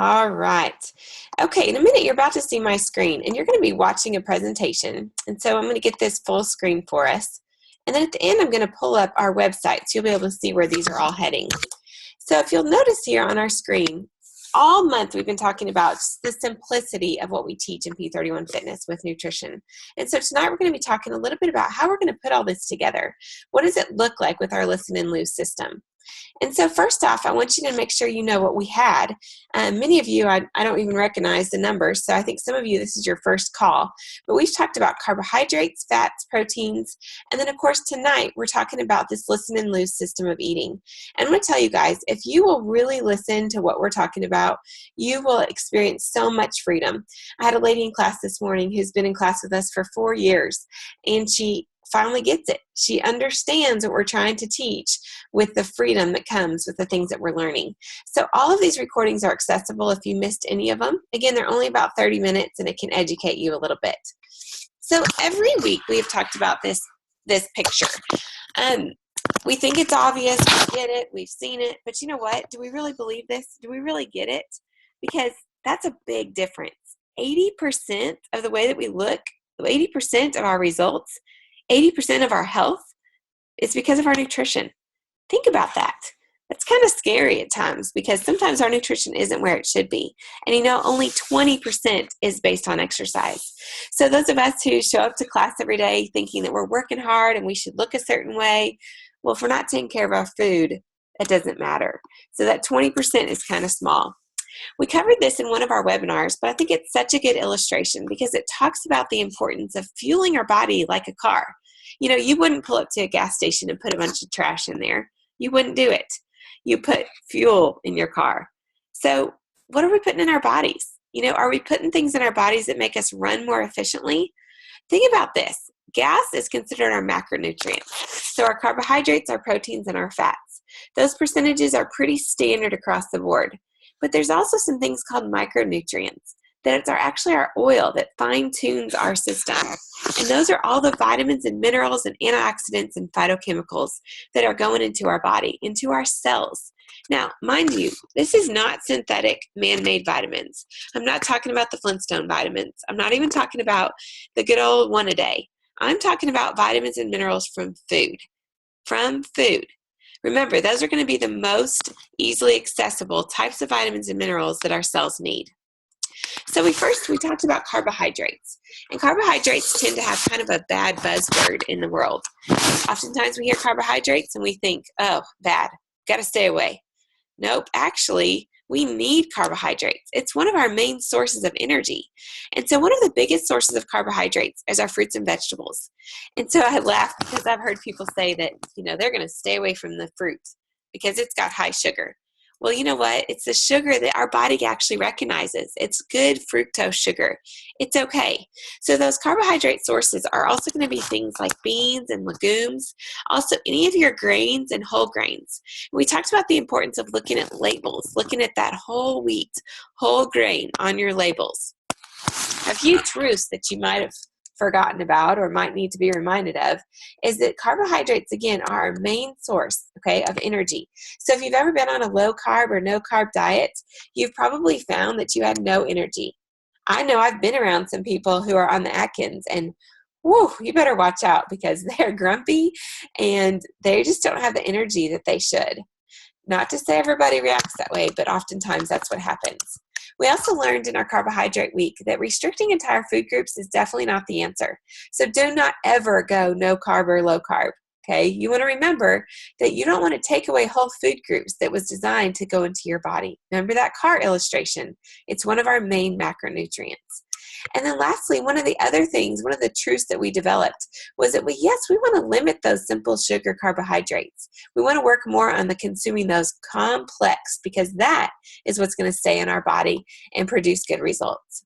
All right. Okay, in a minute you're about to see my screen and you're going to be watching a presentation. And so I'm going to get this full screen for us. And then at the end I'm going to pull up our website so you'll be able to see where these are all heading. So if you'll notice here on our screen, all month we've been talking about just the simplicity of what we teach in P31 Fitness with nutrition. And so tonight we're going to be talking a little bit about how we're going to put all this together. What does it look like with our listen and lose system? And so first off, I want you to make sure you know what we had. Many of you, I don't even recognize the numbers, so I think some of you, this is your first call. But we've talked about carbohydrates, fats, proteins, and then of course tonight we're talking about this listen and lose system of eating. And I'm going to tell you guys, if you will really listen to what we're talking about, you will experience so much freedom. I had a lady in class this morning who's been in class with us for 4 years, and she finally gets it. She understands what we're trying to teach with the freedom that comes with the things that we're learning. So all of these recordings are accessible if you missed any of them. Again, they're only about 30 minutes and it can educate you a little bit. So every week we have talked about this picture. We think it's obvious, we get it, we've seen it, but you know what? Do we really believe this? Do we really get it? Because that's a big difference. 80% of the way that we look, 80% of our results, 80% of our health is because of our nutrition. Think about that. That's kind of scary at times because sometimes our nutrition isn't where it should be. And you know, only 20% is based on exercise. So those of us who show up to class every day thinking that we're working hard and we should look a certain way, well, if we're not taking care of our food, it doesn't matter. So that 20% is kind of small. We covered this in one of our webinars, but I think it's such a good illustration because it talks about the importance of fueling our body like a car. You know, you wouldn't pull up to a gas station and put a bunch of trash in there. You wouldn't do it. You put fuel in your car. So what are we putting in our bodies? You know, are we putting things in our bodies that make us run more efficiently? Think about this. Gas is considered our macronutrients. So our carbohydrates, our proteins, and our fats. Those percentages are pretty standard across the board. But there's also some things called micronutrients that are actually our oil that fine-tunes our system. And those are all the vitamins and minerals and antioxidants and phytochemicals that are going into our body, into our cells. Now, mind you, this is not synthetic man-made vitamins. I'm not talking about the Flintstone vitamins. I'm not even talking about the good old one a day. I'm talking about vitamins and minerals from food. From food. Remember, those are going to be the most easily accessible types of vitamins and minerals that our cells need. So we talked about carbohydrates. And carbohydrates tend to have kind of a bad buzzword in the world. Oftentimes we hear carbohydrates and we think, oh, bad, got to stay away. Nope, actually, we need carbohydrates. It's one of our main sources of energy. And so one of the biggest sources of carbohydrates is our fruits and vegetables. And so I laugh because I've heard people say that, you know, they're going to stay away from the fruit because it's got high sugar. Well, you know what? It's the sugar that our body actually recognizes. It's good fructose sugar. It's okay. So those carbohydrate sources are also going to be things like beans and legumes, also any of your grains and whole grains. We talked about the importance of looking at labels, looking at that whole wheat, whole grain on your labels. A few truths that you might have forgotten about or might need to be reminded of is that carbohydrates, again, are our main source, okay, of energy. So if you've ever been on a low carb or no carb diet, you've probably found that you had no energy. I know I've been around some people who are on the Atkins and whew, you better watch out because they're grumpy and they just don't have the energy that they should. Not to say everybody reacts that way, but oftentimes that's what happens. We also learned in our carbohydrate week that restricting entire food groups is definitely not the answer. So do not ever go no carb or low carb, okay? You want to remember that you don't want to take away whole food groups that was designed to go into your body. Remember that car illustration? It's one of our main macronutrients. And then lastly, one of the other things, one of the truths that we developed was that we want to limit those simple sugar carbohydrates. We want to work more on the consuming those complex because that is what's going to stay in our body and produce good results.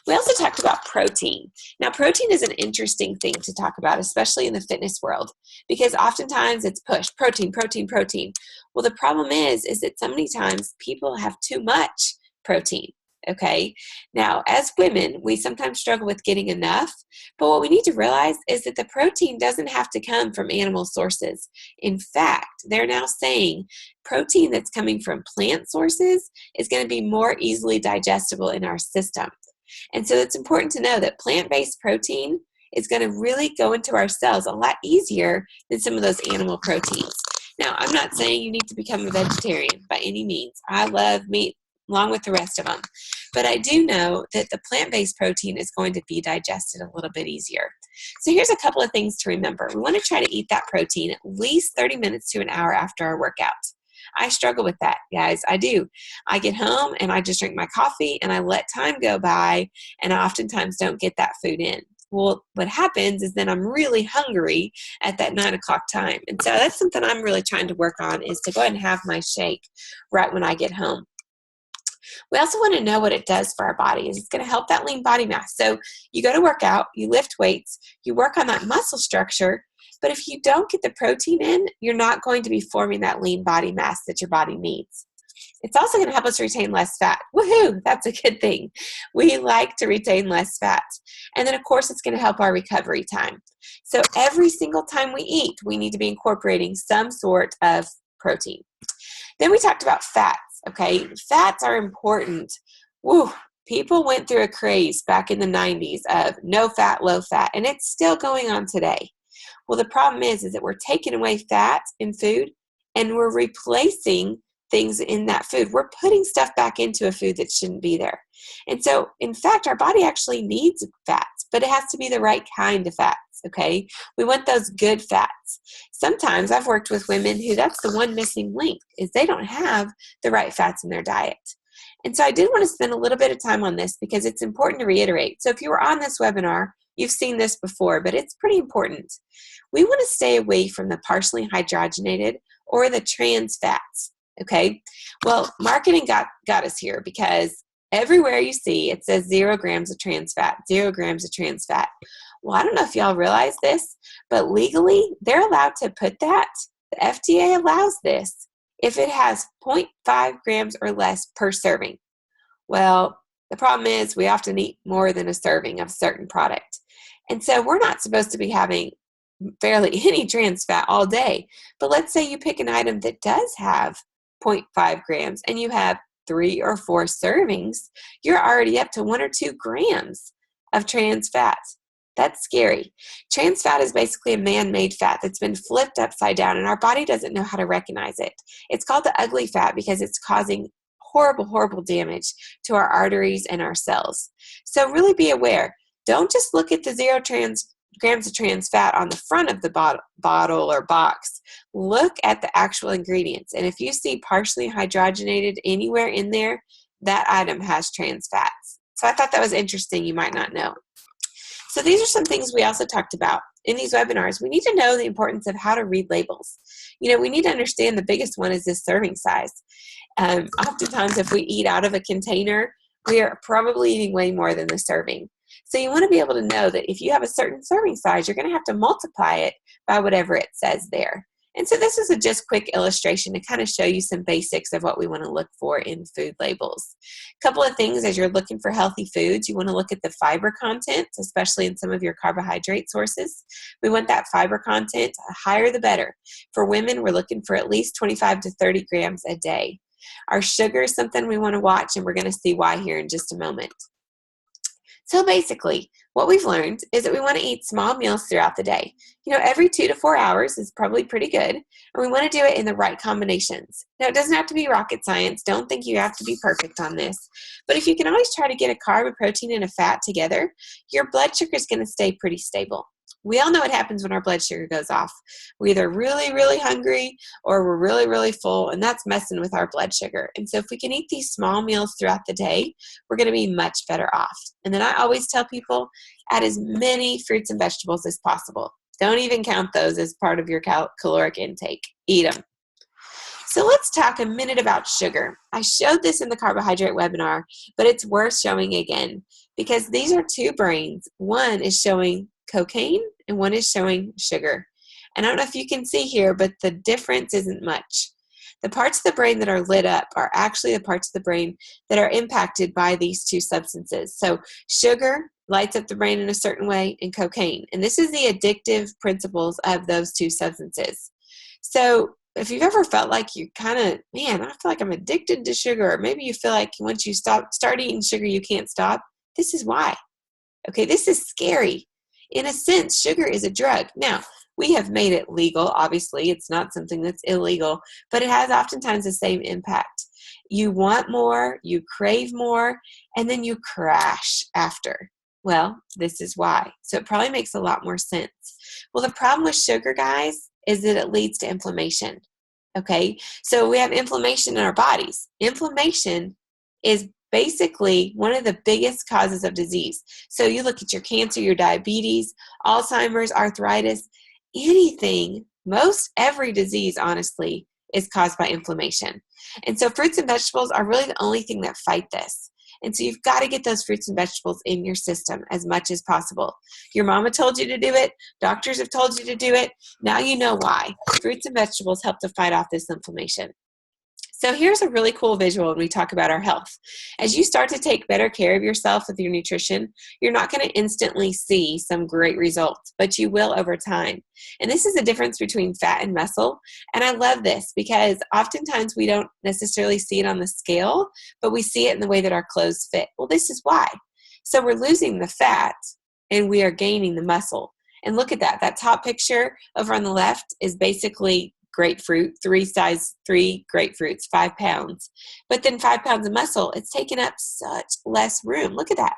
We also talked about protein. Now, protein is an interesting thing to talk about, especially in the fitness world, because oftentimes it's pushed, protein, protein, protein. Well, the problem is that so many times people have too much protein. okay? Now, as women, we sometimes struggle with getting enough, but what we need to realize is that the protein doesn't have to come from animal sources. In fact, they're now saying protein that's coming from plant sources is going to be more easily digestible in our system. And so it's important to know that plant-based protein is going to really go into our cells a lot easier than some of those animal proteins. Now, I'm not saying you need to become a vegetarian by any means. I love meat along with the rest of them. But I do know that the plant-based protein is going to be digested a little bit easier. So here's a couple of things to remember. We want to try to eat that protein at least 30 minutes to an hour after our workout. I struggle with that, guys. I do. I get home and I just drink my coffee and I let time go by, and I oftentimes don't get that food in. Well, what happens is then I'm really hungry at that 9 o'clock time. And so that's something I'm really trying to work on, is to go ahead and have my shake right when I get home. We also want to know what it does for our body. It's going to help that lean body mass. So you go to work out, you lift weights, you work on that muscle structure, but if you don't get the protein in, you're not going to be forming that lean body mass that your body needs. It's also going to help us retain less fat. Woohoo! That's a good thing. We like to retain less fat. And then, of course, it's going to help our recovery time. So every single time we eat, we need to be incorporating some sort of protein. Then we talked about fats, okay? Fats are important. Woo! People went through a craze back in the 90s of no fat, low fat, and it's still going on today. Well, the problem is that we're taking away fat in food and we're replacing things in that food. We're putting stuff back into a food that shouldn't be there. And so, in fact, our body actually needs fats, but it has to be the right kind of fats, okay? We want those good fats. Sometimes I've worked with women who that's the one missing link, is they don't have the right fats in their diet. And so I did want to spend a little bit of time on this because it's important to reiterate. So if you were on this webinar, you've seen this before, but it's pretty important. We want to stay away from the partially hydrogenated or the trans fats, okay? Well, marketing got us here because everywhere you see it says 0 grams of trans fat, 0 grams of trans fat. Well, I don't know if y'all realize this, but legally they're allowed to put that. The FDA allows this if it has 0.5 grams or less per serving. Well, the problem is we often eat more than a serving of a certain product. And so we're not supposed to be having barely any trans fat all day. But let's say you pick an item that does have 0.5 grams and you have 3 or 4 servings, you're already up to 1 or 2 grams of trans fat. That's scary. Trans fat is basically a man-made fat that's been flipped upside down, and our body doesn't know how to recognize it. It's called the ugly fat because it's causing horrible, horrible damage to our arteries and our cells. So really be aware. Don't just look at the 0 grams of trans fat on the front of the bottle or box. Look at the actual ingredients. And if you see partially hydrogenated anywhere in there, that item has trans fats. So I thought that was interesting. You might not know. So these are some things we also talked about in these webinars. We need to know the importance of how to read labels. You know, we need to understand the biggest one is this serving size. Oftentimes, if we eat out of a container, we are probably eating way more than the serving. So you want to be able to know that if you have a certain serving size, you're going to have to multiply it by whatever it says there. And so this is a just quick illustration to kind of show you some basics of what we want to look for in food labels. A couple of things as you're looking for healthy foods, you want to look at the fiber content, especially in some of your carbohydrate sources. We want that fiber content, higher the better. For women, we're looking for at least 25 to 30 grams a day. Our sugar is something we want to watch, and we're going to see why here in just a moment. So basically, what we've learned is that we want to eat small meals throughout the day. You know, every 2 to 4 hours is probably pretty good, and we want to do it in the right combinations. Now, it doesn't have to be rocket science. Don't think you have to be perfect on this. But if you can always try to get a carb, a protein, and a fat together, your blood sugar is going to stay pretty stable. We all know what happens when our blood sugar goes off. We're either really, really hungry or we're really, really full, and that's messing with our blood sugar. And so if we can eat these small meals throughout the day, we're going to be much better off. And then I always tell people, add as many fruits and vegetables as possible. Don't even count those as part of your caloric intake. Eat them. So let's talk a minute about sugar. I showed this in the carbohydrate webinar, but it's worth showing again because these are 2 brains. One is showing cocaine and one is showing sugar. And I don't know if you can see here, but the difference isn't much. The parts of the brain that are lit up are actually the parts of the brain that are impacted by these two substances. So sugar lights up the brain in a certain way, and cocaine. And this is the addictive principles of those two substances. So if you've ever felt like you kind of, man, I feel like I'm addicted to sugar, or maybe you feel like once you start eating sugar, you can't stop, this is why. Okay, this is scary. In a sense, sugar is a drug. Now, we have made it legal. Obviously, it's not something that's illegal, but it has oftentimes the same impact. You want more, you crave more, and then you crash after. Well, this is why. So it probably makes a lot more sense. Well, the problem with sugar, guys, is that it leads to inflammation. Okay, so we have inflammation in our bodies. Inflammation is basically one of the biggest causes of disease. So you look at your cancer, your diabetes, Alzheimer's, arthritis, anything, most every disease, honestly, is caused by inflammation. And so fruits and vegetables are really the only thing that fight this. And so you've got to get those fruits and vegetables in your system as much as possible. Your mama told you to do it. Doctors have told you to do it. Now you know why. Fruits and vegetables help to fight off this inflammation. So here's a really cool visual when we talk about our health. As you start to take better care of yourself with your nutrition, you're not going to instantly see some great results, but you will over time. And this is the difference between fat and muscle. And I love this because oftentimes we don't necessarily see it on the scale, but we see it in the way that our clothes fit. Well, this is why. So we're losing the fat and we are gaining the muscle. And look at that. That top picture over on the left is basically grapefruit, three grapefruits, 5 pounds. But then 5 pounds of muscle, it's taken up such less room. Look at that.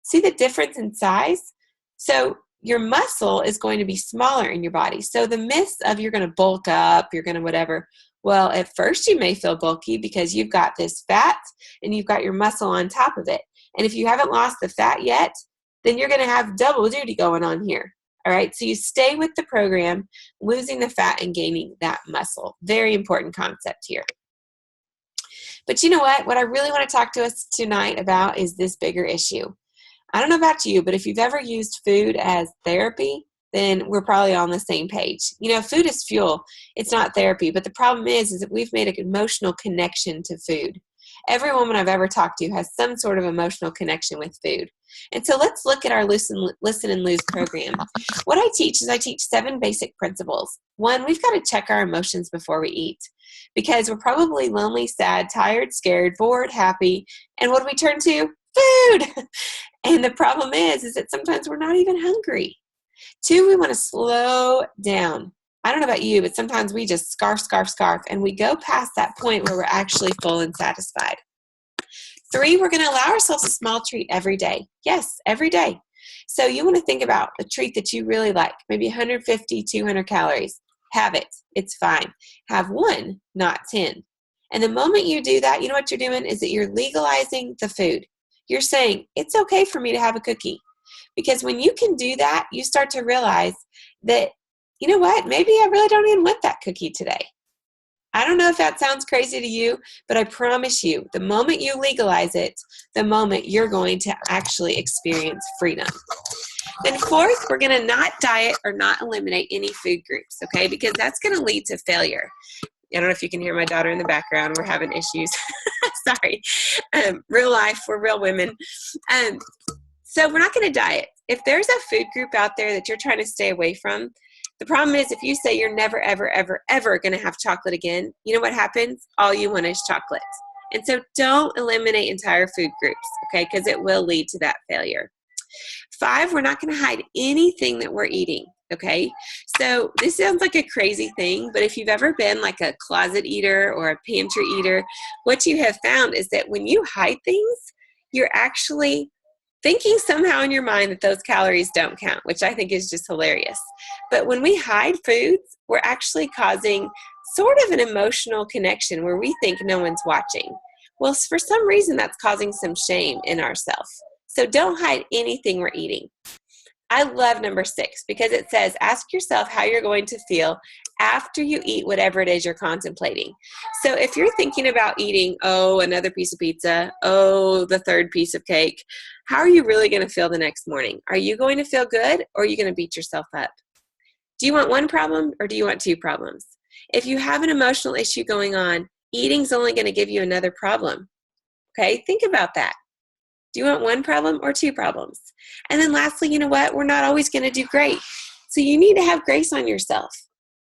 See the difference in size? So your muscle is going to be smaller in your body. So the myths of you're going to bulk up, you're going to whatever, well, at first you may feel bulky because you've got this fat and you've got your muscle on top of it. And if you haven't lost the fat yet, then you're going to have double duty going on here. All right, so you stay with the program, losing the fat and gaining that muscle. Very important concept here. But you know what? What I really want to talk to us tonight about is this bigger issue. I don't know about you, but if you've ever used food as therapy, then we're probably on the same page. You know, food is fuel. It's not therapy. But the problem is that we've made an emotional connection to food. Every woman I've ever talked to has some sort of emotional connection with food. And so let's look at our Listen and Lose program. What I teach is I teach 7 basic principles. 1, we've got to check our emotions before we eat because we're probably lonely, sad, tired, scared, bored, happy. And what do we turn to? Food. And the problem is that sometimes we're not even hungry. 2, we want to slow down. I don't know about you, but sometimes we just scarf, and we go past that point where we're actually full and satisfied. 3, we're going to allow ourselves a small treat every day. Yes, every day. So you want to think about a treat that you really like, maybe 150, 200 calories. Have it. It's fine. Have 1, not 10. And the moment you do that, you know what you're doing is that you're legalizing the food. You're saying, it's okay for me to have a cookie. Because when you can do that, you start to realize that, you know what, maybe I really don't even want that cookie today. I don't know if that sounds crazy to you, but I promise you, the moment you legalize it, the moment you're going to actually experience freedom. Then 4th, we're going to not diet or not eliminate any food groups, okay? Because that's going to lead to failure. I don't know if you can hear my daughter in the background. We're having issues. Sorry. Real life. We're real women. So we're not going to diet. If there's a food group out there that you're trying to stay away from, the problem is if you say you're never, ever, ever, ever going to have chocolate again, you know what happens? All you want is chocolate. And so don't eliminate entire food groups, okay, because it will lead to that failure. 5, we're not going to hide anything that we're eating, okay? So this sounds like a crazy thing, but if you've ever been like a closet eater or a pantry eater, what you have found is that when you hide things, you're actually thinking somehow in your mind that those calories don't count, which I think is just hilarious. But when we hide foods, we're actually causing sort of an emotional connection where we think no one's watching. Well, for some reason, that's causing some shame in ourselves. So don't hide anything we're eating. I love number 6 because it says, ask yourself how you're going to feel after you eat whatever it is you're contemplating. So if you're thinking about eating, another piece of pizza, the 3rd piece of cake, how are you really going to feel the next morning? Are you going to feel good or are you going to beat yourself up? Do you want 1 problem or do you want 2 problems? If you have an emotional issue going on, eating's only going to give you another problem. Okay, think about that. Do you want one problem or two problems? And then lastly, you know what? We're not always going to do great. So you need to have grace on yourself.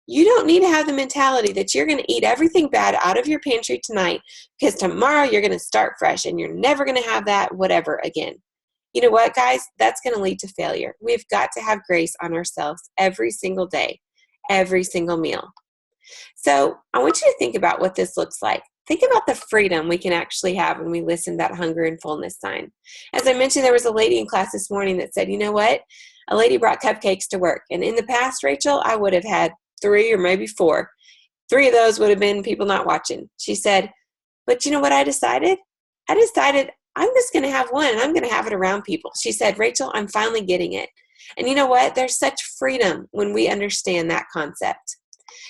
You don't need to have the mentality that you're going to eat everything bad out of your pantry tonight because tomorrow you're going to start fresh and you're never going to have that whatever again. You know what, guys? That's going to lead to failure. We've got to have grace on ourselves every single day, every single meal. So I want you to think about what this looks like. Think about the freedom we can actually have when we listen to that hunger and fullness sign. As I mentioned, there was a lady in class this morning that said, you know what? A lady brought cupcakes to work. And in the past, Rachel, I would have had 3 or maybe 4. 3 of those would have been people not watching. She said, but you know what I decided? I decided I'm just going to have one and I'm going to have it around people. She said, Rachel, I'm finally getting it. And you know what? There's such freedom when we understand that concept.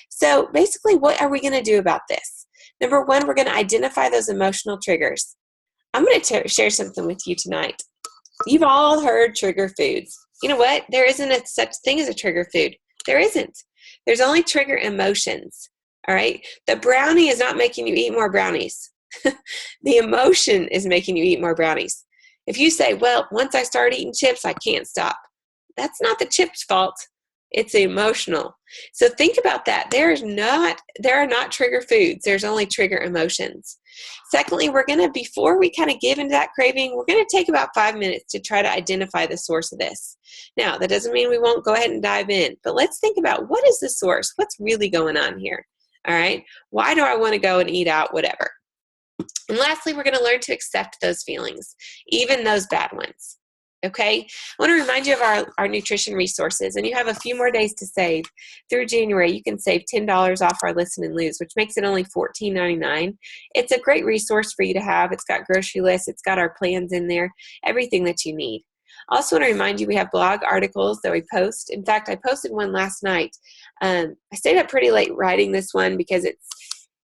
So basically, what are we going to do about this? Number 1, we're going to identify those emotional triggers. I'm going to share something with you tonight. You've all heard trigger foods. You know what? There isn't a such thing as a trigger food. There isn't. There's only trigger emotions. All right? The brownie is not making you eat more brownies. The emotion is making you eat more brownies. If you say, well, once I start eating chips, I can't stop. That's not the chips' fault. It's emotional. So think about that. There are not trigger foods. There's only trigger emotions. Secondly, before we kind of give into that craving, we're going to take about 5 minutes to try to identify the source of this. Now, that doesn't mean we won't go ahead and dive in, but let's think about what is the source? What's really going on here? All right. Why do I want to go and eat out? Whatever. And lastly, we're going to learn to accept those feelings, even those bad ones. Okay, I want to remind you of our nutrition resources, and you have a few more days to save. Through January, you can save $10 off our Listen and Lose, which makes it only $14.99. It's a great resource for you to have. It's got grocery lists. It's got our plans in there, everything that you need. I also want to remind you we have blog articles that we post. In fact, I posted one last night. I stayed up pretty late writing this one because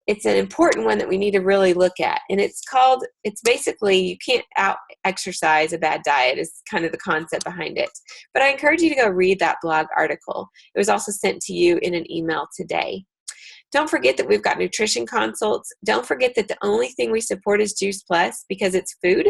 it's an important one that we need to really look at. And it's basically, you can't out-exercise a bad diet is kind of the concept behind it. But I encourage you to go read that blog article. It was also sent to you in an email today. Don't forget that we've got nutrition consults. Don't forget that the only thing we support is Juice Plus because it's food.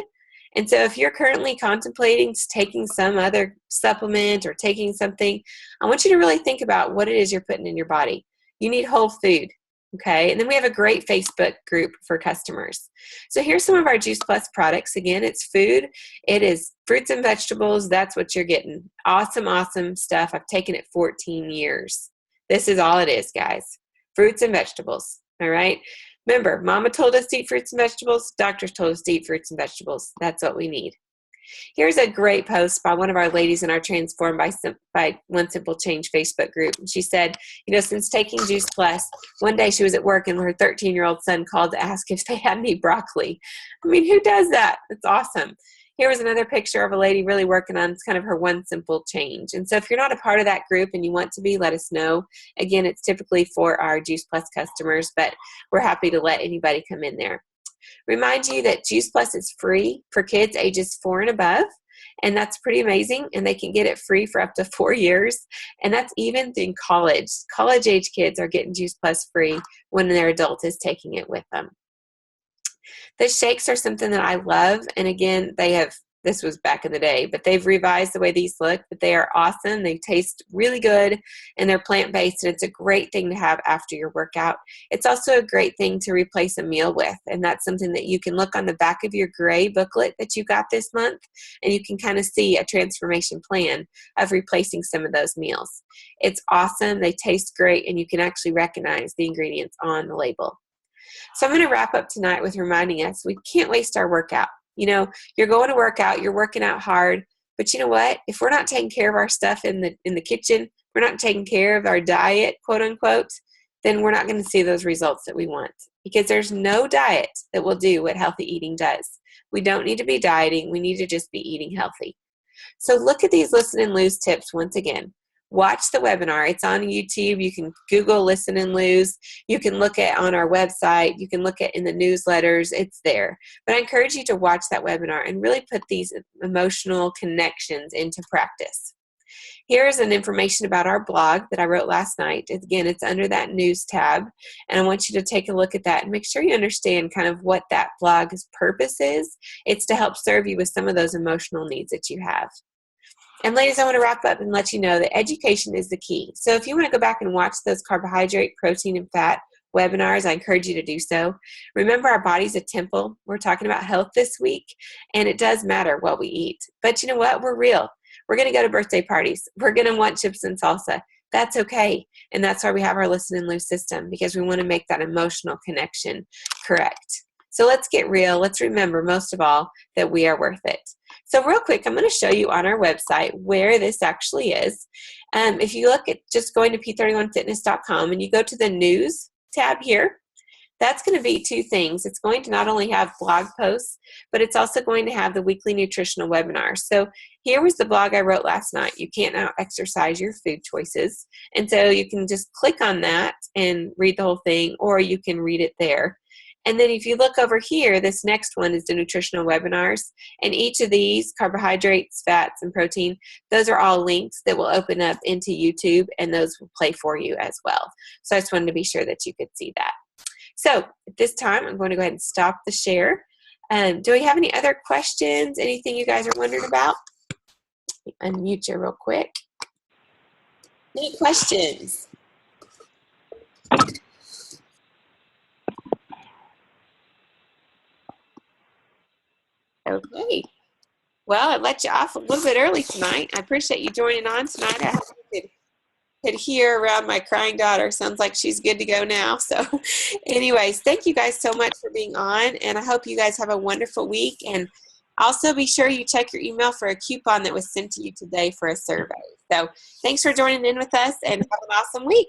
And so if you're currently contemplating taking some other supplement or taking something, I want you to really think about what it is you're putting in your body. You need whole food. Okay, and then we have a great Facebook group for customers. So here's some of our Juice Plus products. Again, it's food. It is fruits and vegetables. That's what you're getting. Awesome, awesome stuff. I've taken it 14 years. This is all it is, guys. Fruits and vegetables. All right. Remember, Mama told us to eat fruits and vegetables. Doctors told us to eat fruits and vegetables. That's what we need. Here's a great post by one of our ladies in our Transform by One Simple Change Facebook group. She said, since taking Juice Plus, one day she was at work and her 13-year-old son called to ask if they had any broccoli. I mean, who does that? It's awesome. Here was another picture of a lady really working on kind of her one simple change. And so if you're not a part of that group and you want to be, let us know. Again, it's typically for our Juice Plus customers, but we're happy to let anybody come in there. Remind you that Juice Plus is free for kids ages 4 and above, and that's pretty amazing, and they can get it free for up to 4 years, and that's even in college. College-age kids are getting Juice Plus free when their adult is taking it with them. The shakes are something that I love, and again, this was back in the day, but they've revised the way these look, but they are awesome. They taste really good, and they're plant-based, and it's a great thing to have after your workout. It's also a great thing to replace a meal with, and that's something that you can look on the back of your gray booklet that you got this month, and you can kind of see a transformation plan of replacing some of those meals. It's awesome. They taste great, and you can actually recognize the ingredients on the label. So I'm going to wrap up tonight with reminding us we can't waste our workout. You're going to work out, you're working out hard, but you know what? If we're not taking care of our stuff in the kitchen, we're not taking care of our diet, quote unquote, then we're not going to see those results that we want, because there's no diet that will do what healthy eating does. We don't need to be dieting. We need to just be eating healthy. So look at these Listen and Lose tips once again. Watch the webinar. It's on YouTube. You can Google Listen and Lose. You can look at on our website. You can look at in the newsletters. It's there. But I encourage you to watch that webinar and really put these emotional connections into practice. Here's an information about our blog that I wrote last night. Again, it's under that news tab, and I want you to take a look at that and make sure you understand kind of what that blog's purpose is. It's to help serve you with some of those emotional needs that you have. And ladies, I want to wrap up and let you know that education is the key. So if you want to go back and watch those carbohydrate, protein, and fat webinars, I encourage you to do so. Remember, our body's a temple. We're talking about health this week, and it does matter what we eat. But you know what? We're real. We're going to go to birthday parties. We're going to want chips and salsa. That's okay. And that's why we have our listen and lose system, because we want to make that emotional connection correct. So let's get real. Let's remember, most of all, that we are worth it. So real quick, I'm going to show you on our website where this actually is. If you look at just going to p31fitness.com and you go to the news tab here, that's going to be two things. It's going to not only have blog posts, but it's also going to have the weekly nutritional webinars. So here was the blog I wrote last night. You can't out-exercise your food choices. And so you can just click on that and read the whole thing, or you can read it there. And then if you look over here, this next one is the nutritional webinars. And each of these, carbohydrates, fats, and protein, those are all links that will open up into YouTube, and those will play for you as well. So I just wanted to be sure that you could see that. So at this time, I'm going to go ahead and stop the share. Do we have any other questions? Anything you guys are wondering about? Unmute you real quick. Any questions? Okay. Well, I let you off a little bit early tonight. I appreciate you joining on tonight. I hope you could hear around my crying daughter. Sounds like she's good to go now. So anyways, thank you guys so much for being on, and I hope you guys have a wonderful week. And also be sure you check your email for a coupon that was sent to you today for a survey. So thanks for joining in with us, and have an awesome week.